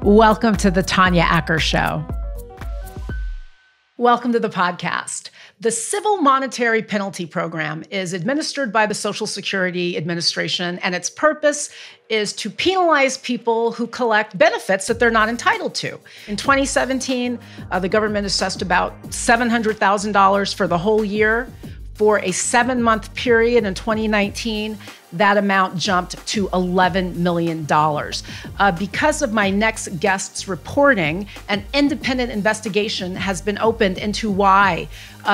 Welcome to the Tanya Acker Show. Welcome to the podcast. The Civil Monetary Penalty Program is administered by the Social Security Administration, and its purpose is to penalize people who collect benefits that they're not entitled to. In 2017, the government assessed about $700,000 for the whole year. For a 7-month period in 2019, that amount jumped to $11 million. Because of my next guest's reporting, an independent investigation has been opened into why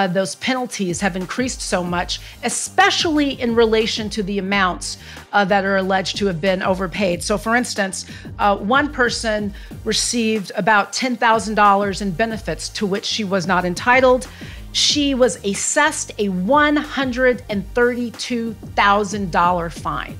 those penalties have increased so much, especially in relation to the amounts that are alleged to have been overpaid. So for instance, one person received about $10,000 in benefits to which she was not entitled. She was assessed a $132,000 fine.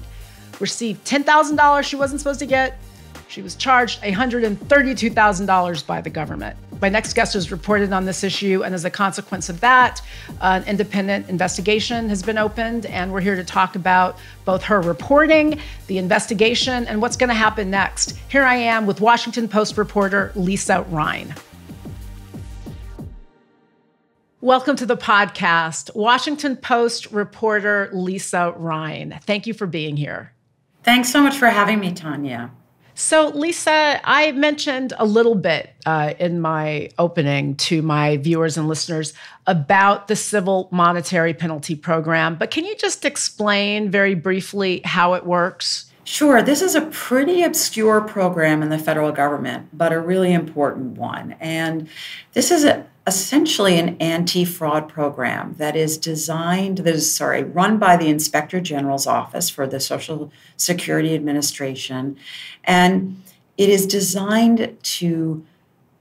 Received $10,000 she wasn't supposed to get. She was charged $132,000 by the government. My next guest has reported on this issue, and as a consequence of that, an independent investigation has been opened, and we're here to talk about both her reporting, the investigation, and what's going to happen next. Here I am with Washington Post reporter Lisa Rein. Welcome to the podcast, Washington Post reporter Lisa Rein. Thank you for being here. Thanks so much for having me, Tanya. So, Lisa, I mentioned a little bit in my opening to my viewers and listeners about the Civil Monetary Penalty Program, but can you just explain very briefly how it works? Sure. This is a pretty obscure program in the federal government, but a really important one. And this is essentially an anti-fraud program that is run by the Inspector General's Office for the Social Security Administration. And it is designed to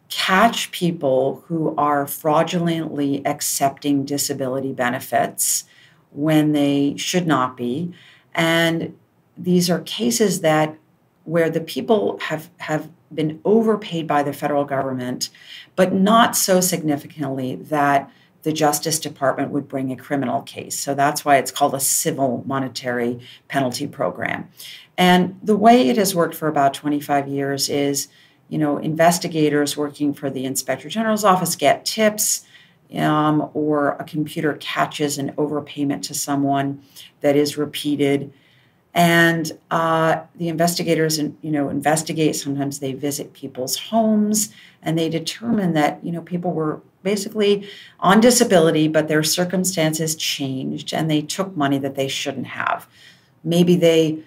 catch people who are fraudulently accepting disability benefits when they should not be. And these are cases where the people have been overpaid by the federal government, but not so significantly that the Justice Department would bring a criminal case. So that's why it's called a Civil Monetary Penalty Program. And the way it has worked for about 25 years is, investigators working for the Inspector General's Office get tips, or a computer catches an overpayment to someone that is repeated. And the investigators, investigate. Sometimes they visit people's homes, and they determine that, people were basically on disability, but their circumstances changed, and they took money that they shouldn't have. Maybe they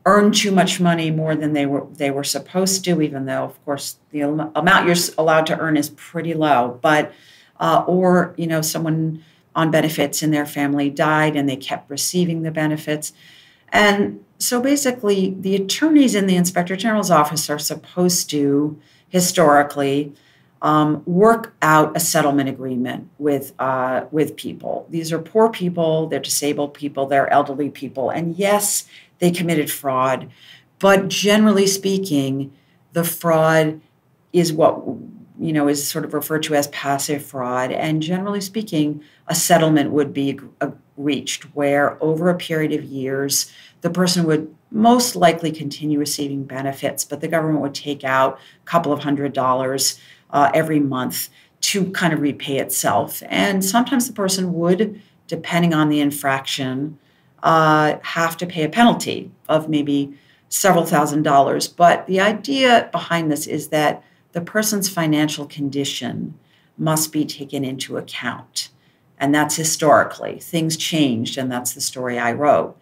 earned too much money, more than they were supposed to, even though, of course, the amount you're allowed to earn is pretty low. But or someone on benefits in their family died, and they kept receiving the benefits. And so basically, the attorneys in the Inspector General's office are supposed to, historically, work out a settlement agreement with people. These are poor people, they're disabled people, they're elderly people. And yes, they committed fraud. But generally speaking, the fraud is what is sort of referred to as passive fraud. And generally speaking, a settlement would be reached where over a period of years, the person would most likely continue receiving benefits, but the government would take out a couple of $100 every month to kind of repay itself. And sometimes the person would, depending on the infraction, have to pay a penalty of maybe several $1,000s. But the idea behind this is that the person's financial condition must be taken into account. And that's historically. Things changed, and that's the story I wrote.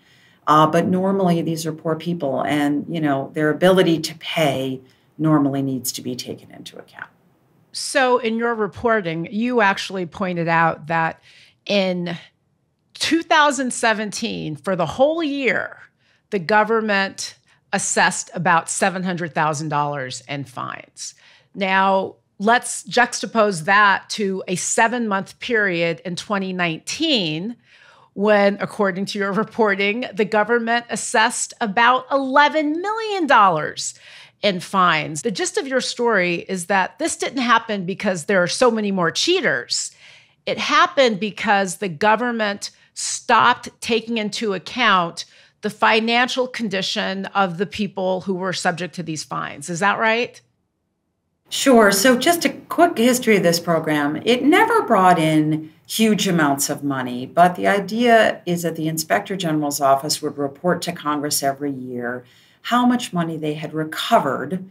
But normally, these are poor people, and their ability to pay normally needs to be taken into account. So in your reporting, you actually pointed out that in 2017, for the whole year, the government assessed about $700,000 in fines. Now, let's juxtapose that to a 7-month period in 2019 when, according to your reporting, the government assessed about $11 million in fines. The gist of your story is that this didn't happen because there are so many more cheaters. It happened because the government stopped taking into account the financial condition of the people who were subject to these fines. Is that right? Sure. So, just a quick history of this program. It never brought in huge amounts of money, but the idea is that the Inspector General's office would report to Congress every year how much money they had recovered.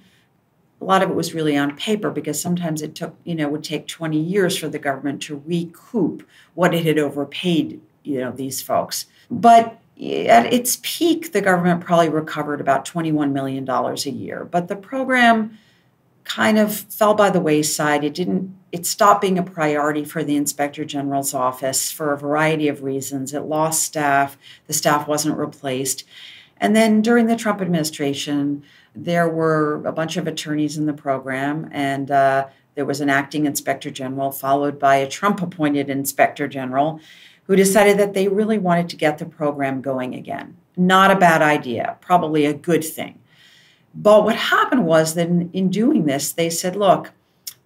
A lot of it was really on paper because sometimes it took, would take 20 years for the government to recoup what it had overpaid, these folks. But at its peak, the government probably recovered about $21 million a year. But the program kind of fell by the wayside. It stopped being a priority for the Inspector General's office for a variety of reasons. It lost staff, the staff wasn't replaced. And then during the Trump administration, there were a bunch of attorneys in the program, and there was an acting Inspector General, followed by a Trump-appointed Inspector General, who decided that they really wanted to get the program going again. Not a bad idea, probably a good thing. But what happened was that in doing this, they said, look,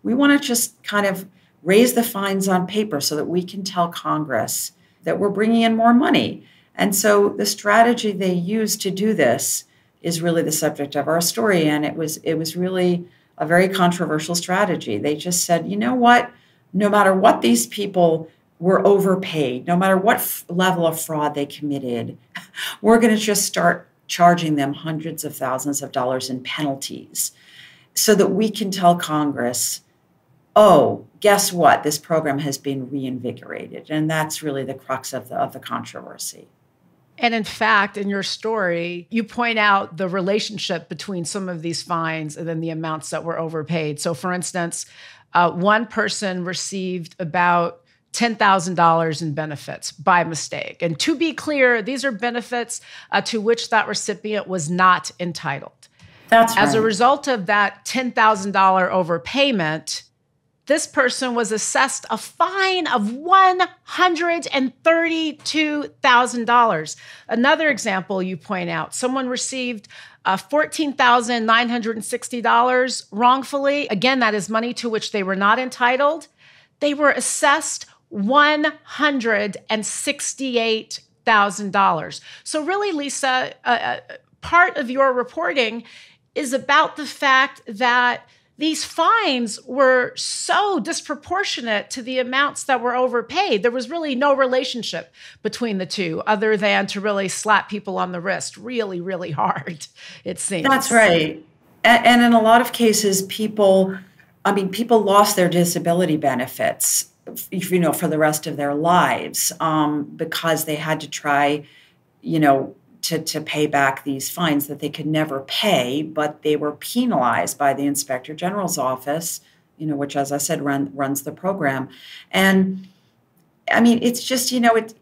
we want to just kind of raise the fines on paper so that we can tell Congress that we're bringing in more money. And so the strategy they used to do this is really the subject of our story. And it was really a very controversial strategy. They just said, you know what, no matter what these people were overpaid, no matter what level of fraud they committed, we're going to just start charging them hundreds of thousands of dollars in penalties so that we can tell Congress, oh, guess what? This program has been reinvigorated. And that's really the crux of the controversy. And in fact, in your story, you point out the relationship between some of these fines and then the amounts that were overpaid. So for instance, one person received about $10,000 in benefits by mistake. And to be clear, these are benefits to which that recipient was not entitled. That's right. As a result of that $10,000 overpayment, this person was assessed a fine of $132,000. Another example you point out, someone received $14,960 wrongfully. Again, that is money to which they were not entitled. They were assessed $168,000. So really, Lisa, part of your reporting is about the fact that these fines were so disproportionate to the amounts that were overpaid. There was really no relationship between the two other than to really slap people on the wrist really, really hard, it seems. That's right. And in a lot of cases, people lost their disability benefits, for the rest of their lives because they had to try, to pay back these fines that they could never pay, but they were penalized by the Inspector General's office, which, as I said, runs the program. And I mean, it's just, it's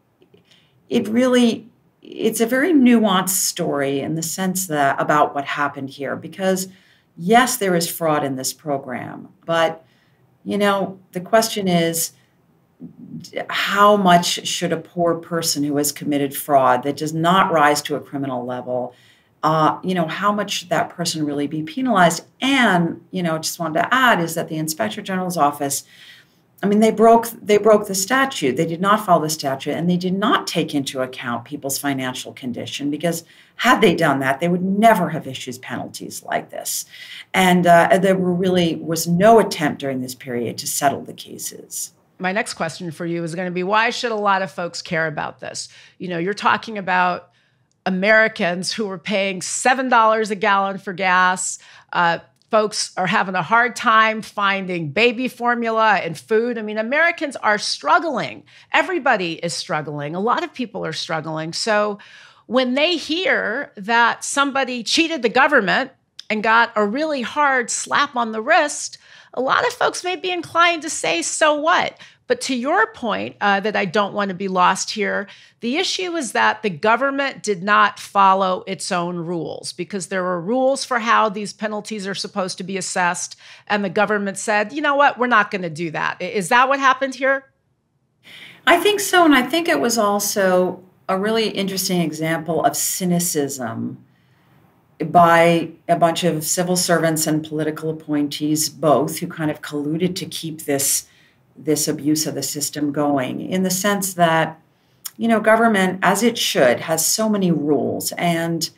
a very nuanced story in the sense that about what happened here, because yes, there is fraud in this program, but the question is, how much should a poor person who has committed fraud that does not rise to a criminal level, how much should that person really be penalized? And, just wanted to add is that the Inspector General's office, they broke the statute. They did not follow the statute, and they did not take into account people's financial condition, because had they done that, they would never have issued penalties like this. And there was no attempt during this period to settle the cases. My next question for you is going to be, why should a lot of folks care about this? You're talking about Americans who are paying $7 a gallon for gas. Folks are having a hard time finding baby formula and food. Americans are struggling. Everybody is struggling. A lot of people are struggling. So when they hear that somebody cheated the government and got a really hard slap on the wrist, a lot of folks may be inclined to say, so what? But to your point, that I don't want to be lost here, the issue is that the government did not follow its own rules, because there were rules for how these penalties are supposed to be assessed. And the government said, you know what, we're not going to do that. Is that what happened here? I think so. And I think it was also a really interesting example of cynicism by a bunch of civil servants and political appointees, both, who kind of colluded to keep this abuse of the system going, in the sense that, government, as it should, has so many rules. And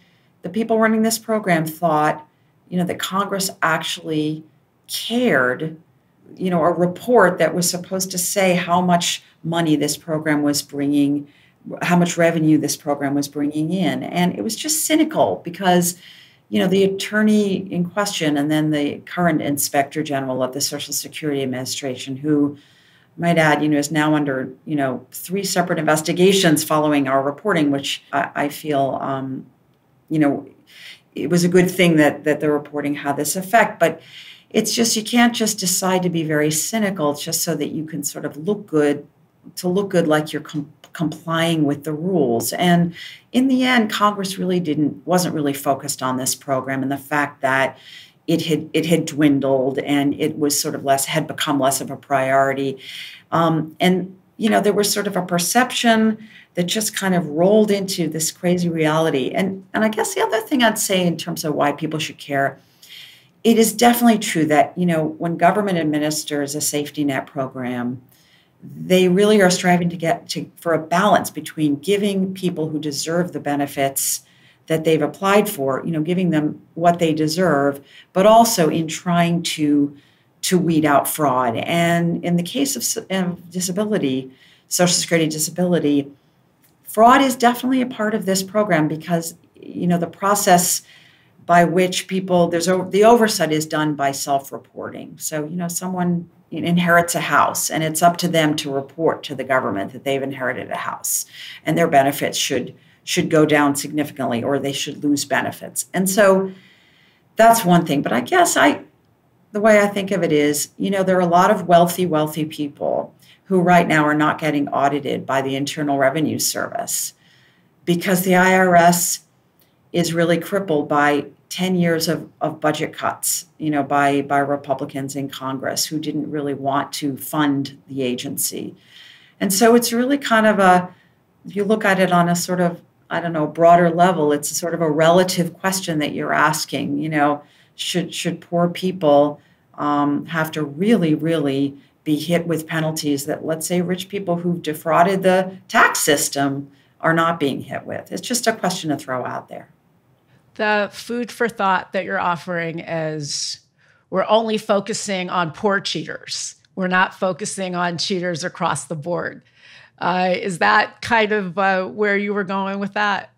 the people running this program thought, that Congress actually cared, a report that was supposed to say how much money this program was bringing, how much revenue this program was bringing in. And it was just cynical because, the attorney in question and then the current inspector general of the Social Security Administration, who, might add, is now under, 3 separate investigations following our reporting, which I feel, it was a good thing that the reporting had this effect. But it's just, you can't just decide to be very cynical just so that you can sort of look good like you're complying with the rules. And in the end, Congress really wasn't really focused on this program and the fact that it had dwindled and it was sort of had become less of a priority. There was sort of a perception that just kind of rolled into this crazy reality. And I guess the other thing I'd say in terms of why people should care, it is definitely true that, when government administers a safety net program, they really are striving to get for a balance between giving people who deserve the benefits that they've applied for, giving them what they deserve, but also in trying to weed out fraud. And in the case of disability, Social Security disability, fraud is definitely a part of this program because, the process by which the oversight is done by self-reporting. So, someone inherits a house and it's up to them to report to the government that they've inherited a house and their benefits should go down significantly or they should lose benefits. And so that's one thing. But I guess the way I think of it is, there are a lot of wealthy people who right now are not getting audited by the Internal Revenue Service because the IRS is really crippled by 10 years of budget cuts, by Republicans in Congress who didn't really want to fund the agency. And so it's really kind of if you look at it on a sort of, broader level, it's a sort of a relative question that you're asking, should poor people have to really, really be hit with penalties that, let's say, rich people who've defrauded the tax system are not being hit with? It's just a question to throw out there. The food for thought that you're offering is we're only focusing on poor cheaters. We're not focusing on cheaters across the board. Is that kind of where you were going with that?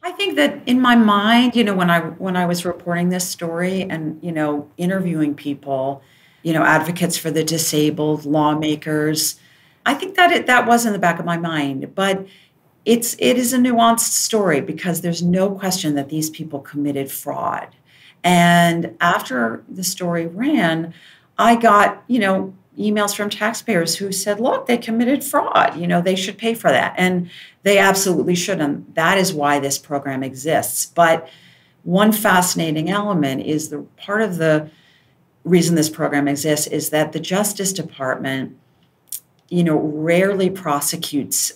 I think that in my mind, when I was reporting this story and, interviewing people, advocates for the disabled, lawmakers, I think that was in the back of my mind. But it is a nuanced story because there's no question that these people committed fraud. And after the story ran, I got, emails from taxpayers who said, look, they committed fraud. They should pay for that. And they absolutely should. And that is why this program exists. But one fascinating element is the part of the reason this program exists is that the Justice Department rarely prosecutes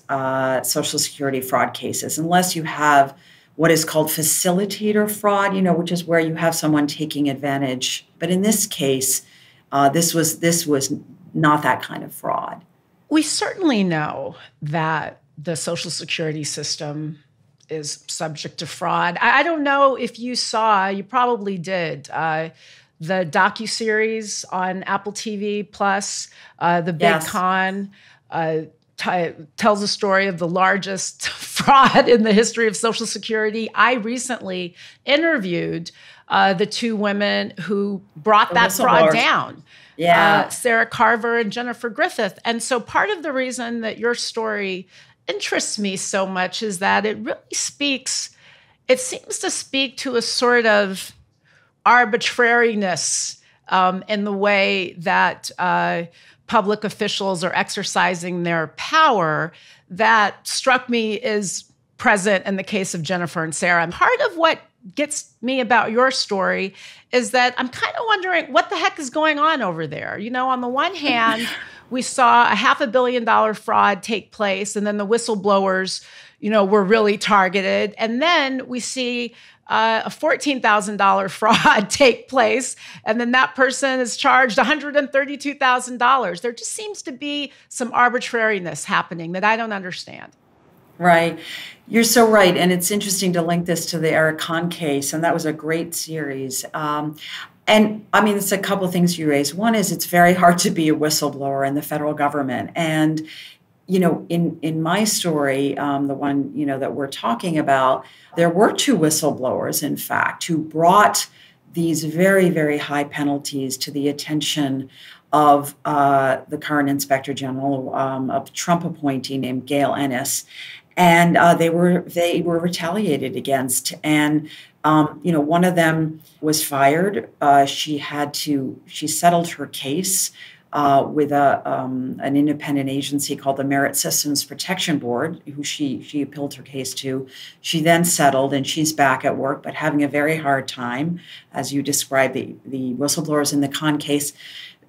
Social Security fraud cases unless you have what is called facilitator fraud, which is where you have someone taking advantage. But in this case, this was not that kind of fraud. We certainly know that the Social Security system is subject to fraud. I don't know if you probably did, the docuseries on Apple TV Plus, The Big Yes. Con, tells a story of the largest fraud in the history of Social Security. I recently interviewed the 2 women who brought that fraud down. Yeah. Sarah Carver and Jennifer Griffith. And so part of the reason that your story interests me so much is that it seems to speak to a sort of arbitrariness in the way that public officials are exercising their power that struck me as present in the case of Jennifer and Sarah. And part of what gets me about your story is that I'm kind of wondering what the heck is going on over there. On the one hand, we saw a $500 million fraud take place, and then the whistleblowers, were really targeted. And then we see a $14,000 fraud take place, and then that person is charged $132,000. There just seems to be some arbitrariness happening that I don't understand. Right. You're so right. And it's interesting to link this to the Eric Kahn case. And that was a great series. And I mean, it's a couple of things you raised. One is it's very hard to be a whistleblower in the federal government. And, in my story, the one, that we're talking about, there were two whistleblowers, in fact, who brought these very, very high penalties to the attention of the current Inspector General, a Trump appointee named Gail Ennis. And they were retaliated against. And one of them was fired. She settled her case with an independent agency called the Merit Systems Protection Board, who she appealed her case to. She then settled, and she's back at work, but having a very hard time, as you described, the whistleblowers in the Khan case.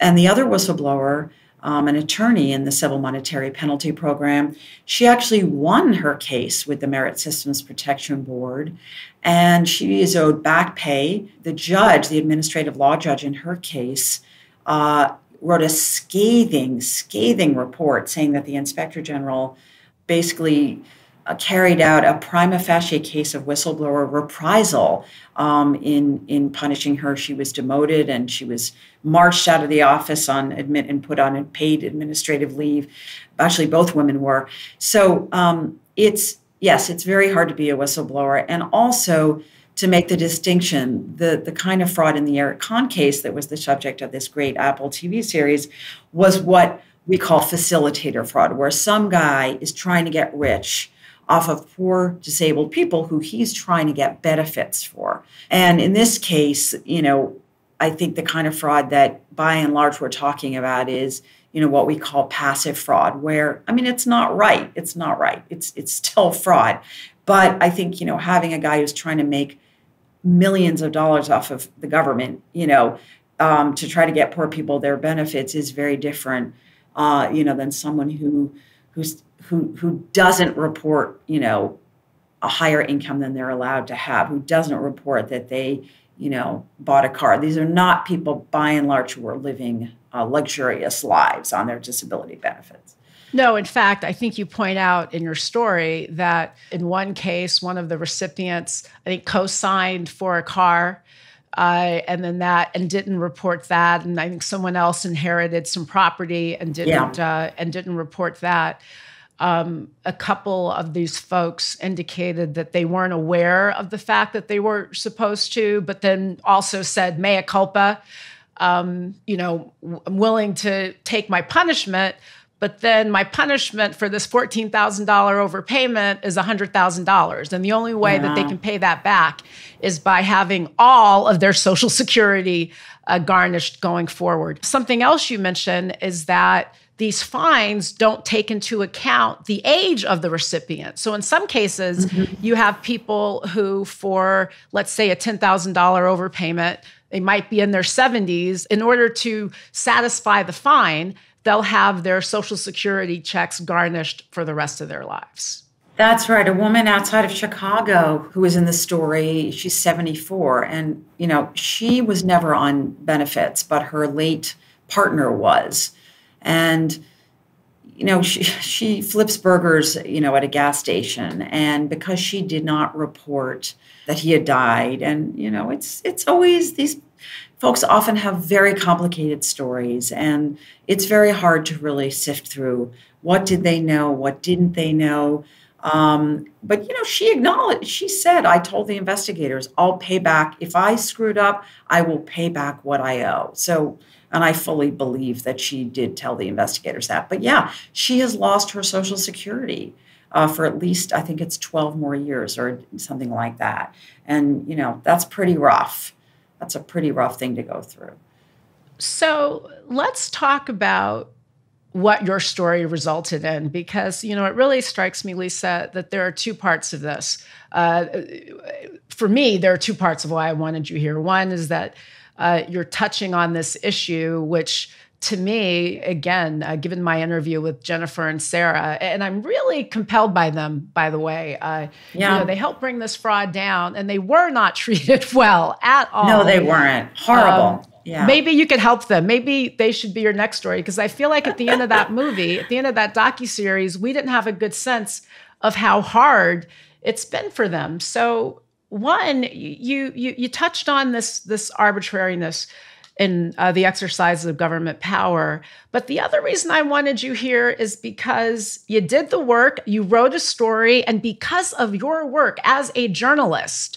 And the other whistleblower, an attorney in the civil monetary penalty program, she actually won her case with the Merit Systems Protection Board, and she is owed back pay. The judge, the administrative law judge in her case, wrote a scathing report saying that the Inspector General basically carried out a prima facie case of whistleblower reprisal in punishing her. She was demoted and she was marched out of the office and put on paid administrative leave. Actually, both women were. So it's very hard to be a whistleblower. And also, to make the distinction, the kind of fraud in the Eric Khan case that was the subject of this great Apple TV series was what we call facilitator fraud, where some guy is trying to get rich off of poor disabled people who he's trying to get benefits for. And in this case, I think the kind of fraud that by and large we're talking about is, what we call passive fraud, where, it's not right. It's not right. It's still fraud. But I think, having a guy who's trying to make millions of dollars off of the government, to try to get poor people their benefits is very different, than someone who doesn't report, a higher income than they're allowed to have, who doesn't report that they, bought a car. These are not people, by and large, who are living luxurious lives on their disability benefits. No, in fact, I think you point out in your story that in one case, one of the recipients, I think, co-signed for a car and didn't report that. And I think someone else inherited some property and didn't report that. A couple of these folks indicated that they weren't aware of the fact that they were supposed to, but then also said, mea culpa, I'm willing to take my punishment. But then my punishment for this $14,000 overpayment is $100,000. And the only way that they can pay that back is by having all of their Social Security garnished going forward. Something else you mentioned is that these fines don't take into account the age of the recipient. So in some cases, you have people who, for, let's say, a $10,000 overpayment, they might be in their 70s. In order to satisfy the fine, they'll have their Social Security checks garnished for the rest of their lives. That's right. A woman outside of Chicago who was in the story, she's 74, and, she was never on benefits, but her late partner was. And, she flips burgers, at a gas station. And because she did not report that he had died, and, it's always these folks often have very complicated stories, and it's very hard to really sift through what did they know, what didn't they know. But, she acknowledged, she said, I told the investigators, I'll pay back. If I screwed up, I will pay back what I owe. So, and I fully believe that she did tell the investigators that. But yeah, she has lost her Social Security for at least, I think it's 12 more years or something like that. And, that's pretty rough. That's a pretty rough thing to go through. So let's talk about what your story resulted in, because, it really strikes me, Lisa, that there are two parts of this. For me, there are two parts of why I wanted you here. One is that you're touching on this issue, which to me, again, given my interview with Jennifer and Sarah, and I'm really compelled by them, by the way. They helped bring this fraud down, and they were not treated well at all. No, they weren't. Horrible. Maybe you could help them. Maybe they should be your next story, because I feel like at the end of that movie, at the end of that docuseries, we didn't have a good sense of how hard it's been for them. So One, you touched on this arbitrariness in the exercise of government power. But the other reason I wanted you here is because you did the work, you wrote a story, and because of your work as a journalist,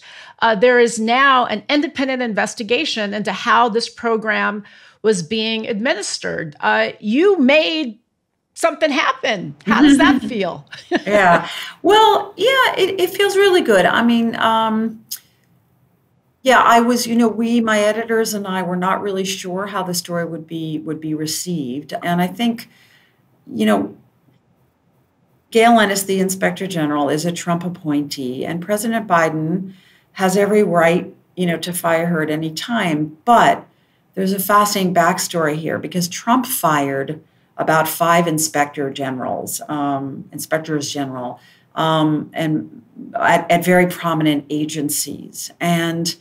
there is now an independent investigation into how this program was being administered. You made something happen. How does that feel? Yeah. Well, yeah, it feels really good. I mean, yeah, I was, my editors and I were not really sure how the story would be received. And I think, Gail Ennis, the Inspector General, is a Trump appointee, and President Biden has every right, to fire her at any time. But there's a fascinating backstory here because Trump fired about 5 inspectors general, and at very prominent agencies. And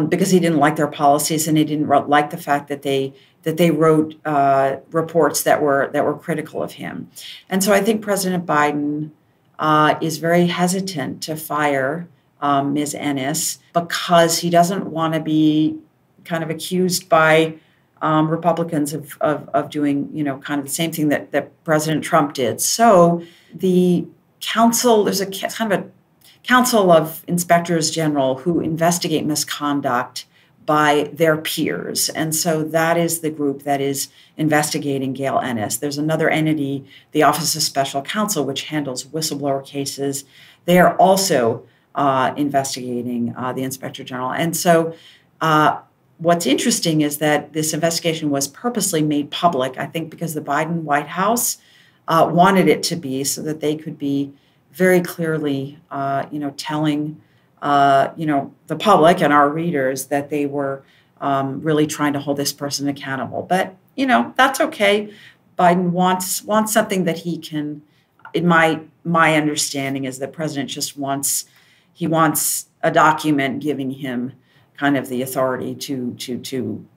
because he didn't like their policies and he didn't like the fact that they wrote reports that were critical of him. And so I think President Biden is very hesitant to fire Ms. Ennis because he doesn't want to be kind of accused by Republicans of doing, kind of the same thing that President Trump did. So the council, there's a kind of a council of inspectors general who investigate misconduct by their peers. And so that is the group that is investigating Gail Ennis. There's another entity, the Office of Special Counsel, which handles whistleblower cases. They are also investigating the Inspector General. And so what's interesting is that this investigation was purposely made public, I think, because the Biden White House wanted it to be so that they could be very clearly, telling, the public and our readers that they were really trying to hold this person accountable. But, that's okay. Biden wants something that he can, in my understanding is that President just wants a document giving him kind of the authority to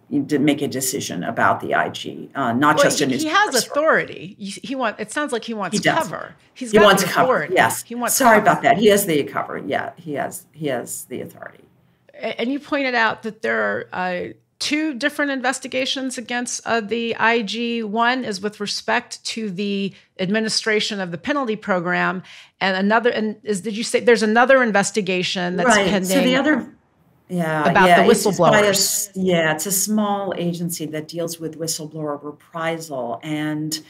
make a decision about the IG, not just in his. He has authority. It sounds like he wants cover. He wants cover. Yes. He wants. Sorry cover. about that. He has the cover. Yeah. He has the authority. And you pointed out that there are 2 different investigations against the IG. One is with respect to the administration of the penalty program, and another. And did you say there's another investigation that's pending? So the other. About the whistleblowers. It's a small agency that deals with whistleblower reprisal. And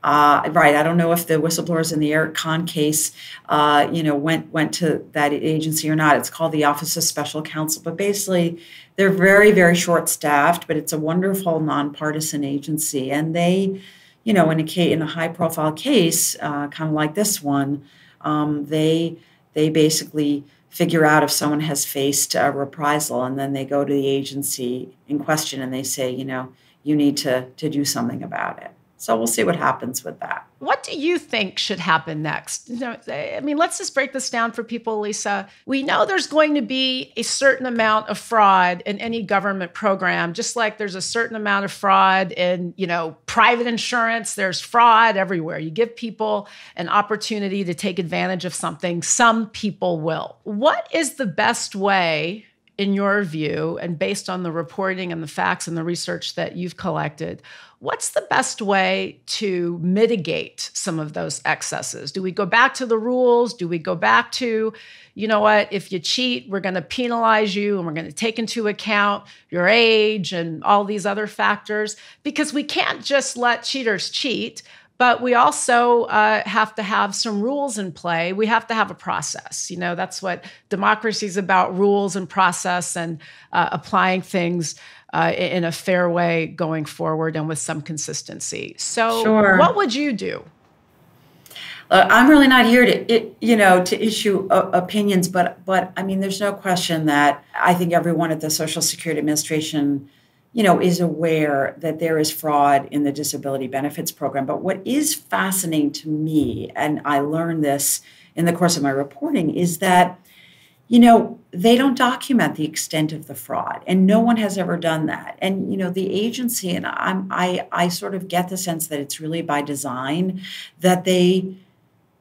I don't know if the whistleblowers in the Eric Kahn case, went to that agency or not. It's called the Office of Special Counsel. But basically, they're very, very short-staffed, but it's a wonderful nonpartisan agency. And they, in a high-profile case, kind of like this one, they basically figure out if someone has faced a reprisal, and then they go to the agency in question and they say, you need to do something about it. So we'll see what happens with that. What do you think should happen next? Let's just break this down for people, Lisa. We know there's going to be a certain amount of fraud in any government program, just like there's a certain amount of fraud in, private insurance. There's fraud everywhere. You give people an opportunity to take advantage of something. Some people will. What is the best way, in your view, and based on the reporting and the facts and the research that you've collected, what's the best way to mitigate some of those excesses? Do we go back to the rules? Do we go back to, if you cheat, we're going to penalize you and we're going to take into account your age and all these other factors? Because we can't just let cheaters cheat, but we also have to have some rules in play. We have to have a process. That's what democracy is about, rules and process, and applying things in a fair way going forward and with some consistency. So Sure. What would you do? I'm really not here to issue opinions, but there's no question that I think everyone at the Social Security Administration, is aware that there is fraud in the disability benefits program. But what is fascinating to me, and I learned this in the course of my reporting, is that they don't document the extent of the fraud, and no one has ever done that. And, the agency, and I sort of get the sense that it's really by design that they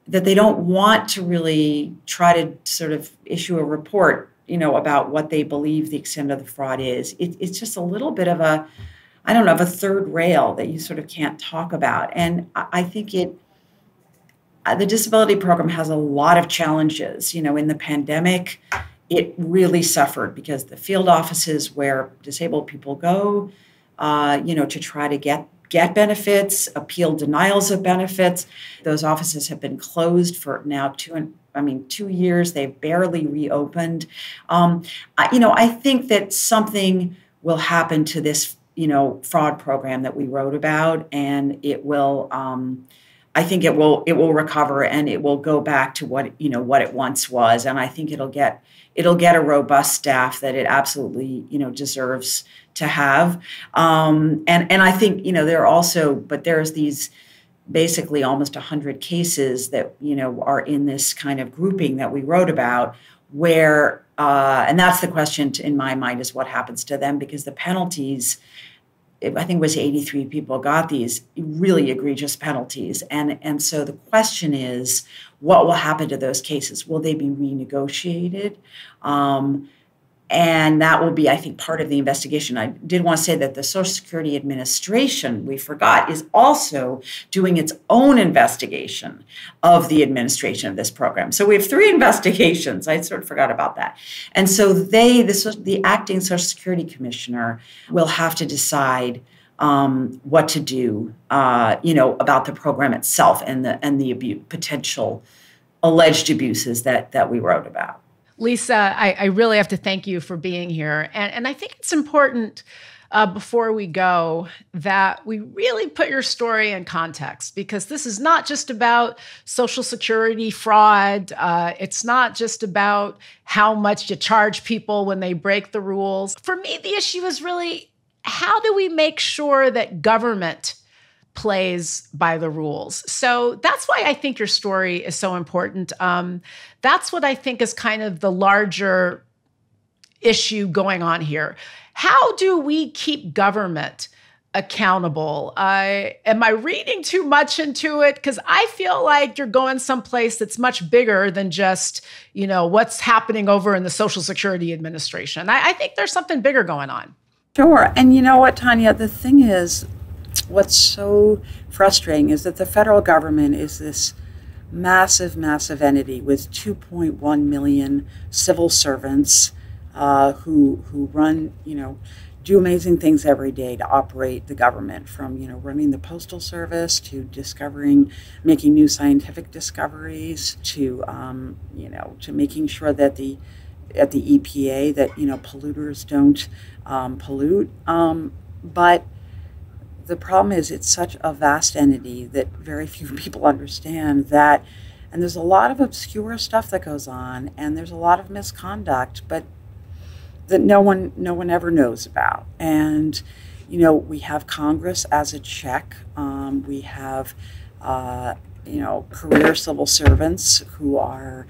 that they don't want to really try to sort of issue a report, about what they believe the extent of the fraud is. It's just a little bit of a, I don't know, of a third rail that you sort of can't talk about. And I think the disability program has a lot of challenges. In the pandemic, it really suffered because the field offices where disabled people go, to try to get benefits, appeal denials of benefits. Those offices have been closed for now 2 years. They've barely reopened. I think that something will happen to this, fraud program that we wrote about, and it will. I think it will recover, and it will go back to what it once was. And I think it'll get a robust staff that it absolutely deserves to have. And I think there's these basically almost 100 cases that are in this kind of grouping that we wrote about, where and that's the question in my mind, is what happens to them, because the penalties, I think it was 83 people got these really egregious penalties. And so the question is, what will happen to those cases? Will they be renegotiated? And that will be, I think, part of the investigation. I did want to say that the Social Security Administration, we forgot, is also doing its own investigation of the administration of this program. So we have 3 investigations. I sort of forgot about that. And so the acting Social Security Commissioner will have to decide what to do, about the program itself and the potential alleged abuses that we wrote about. Lisa, I really have to thank you for being here. And I think it's important before we go that we really put your story in context, because this is not just about Social Security fraud. It's not just about how much you charge people when they break the rules. For me, the issue is really, how do we make sure that government plays by the rules? So that's why I think your story is so important. That's what I think is kind of the larger issue going on here. How do we keep government accountable? Am I reading too much into it? Because I feel like you're going someplace that's much bigger than just, what's happening over in the Social Security Administration. I think there's something bigger going on. Sure. And you know what, Tanya, the thing is, what's so frustrating is that the federal government is this massive, massive entity with 2.1 million civil servants who run, do amazing things every day to operate the government, from, running the Postal Service to making new scientific discoveries to, to making sure that at the EPA that, polluters don't pollute. But the problem is, it's such a vast entity that very few people understand that, and there's a lot of obscure stuff that goes on, and there's a lot of misconduct, but that no one ever knows about. And we have Congress as a check. We have career civil servants who are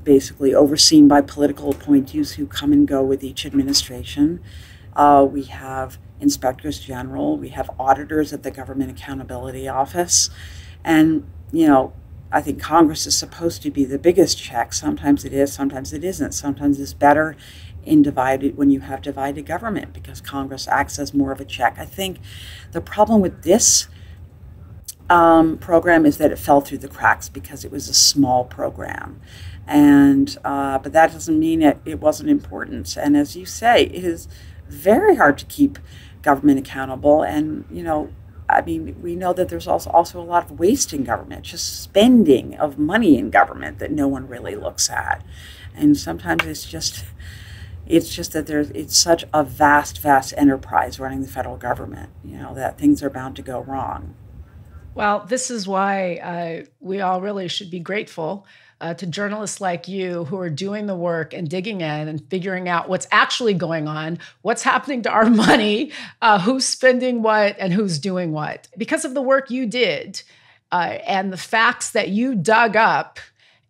basically overseen by political appointees who come and go with each administration. We have inspectors general, we have auditors at the Government Accountability Office. And, I think Congress is supposed to be the biggest check. Sometimes it is, sometimes it isn't. Sometimes it's better when you have divided government, because Congress acts as more of a check. I think the problem with this program is that it fell through the cracks because it was a small program. And but that doesn't mean it wasn't important. And as you say, it is very hard to keep government accountable. And, we know that there's also a lot of waste in government, just spending of money in government that no one really looks at. And sometimes it's just that it's such a vast enterprise running the federal government, that things are bound to go wrong. Well, this is why we all really should be grateful to journalists like you who are doing the work and digging in and figuring out what's actually going on, what's happening to our money, who's spending what and who's doing what. Because of the work you did and the facts that you dug up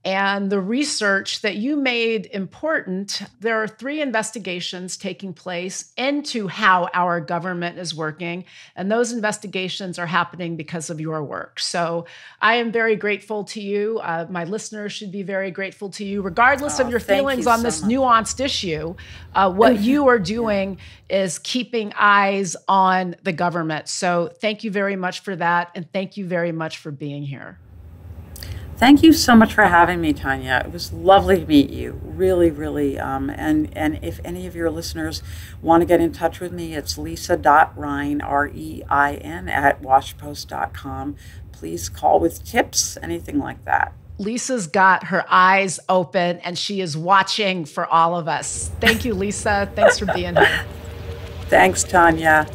and the research that you made important. There are 3 investigations taking place into how our government is working, and those investigations are happening because of your work. So I am very grateful to you. My listeners should be very grateful to you, regardless of your feelings on this nuanced issue. What you are doing is keeping eyes on the government. So thank you very much for that, and thank you very much for being here. Thank you so much for having me, Tanya. It was lovely to meet you. Really, really. And if any of your listeners want to get in touch with me, it's lisa.rein, R-E-I-N, at washpost.com. Please call with tips, anything like that. Lisa's got her eyes open, and she is watching for all of us. Thank you, Lisa. Thanks for being here. Thanks, Tanya.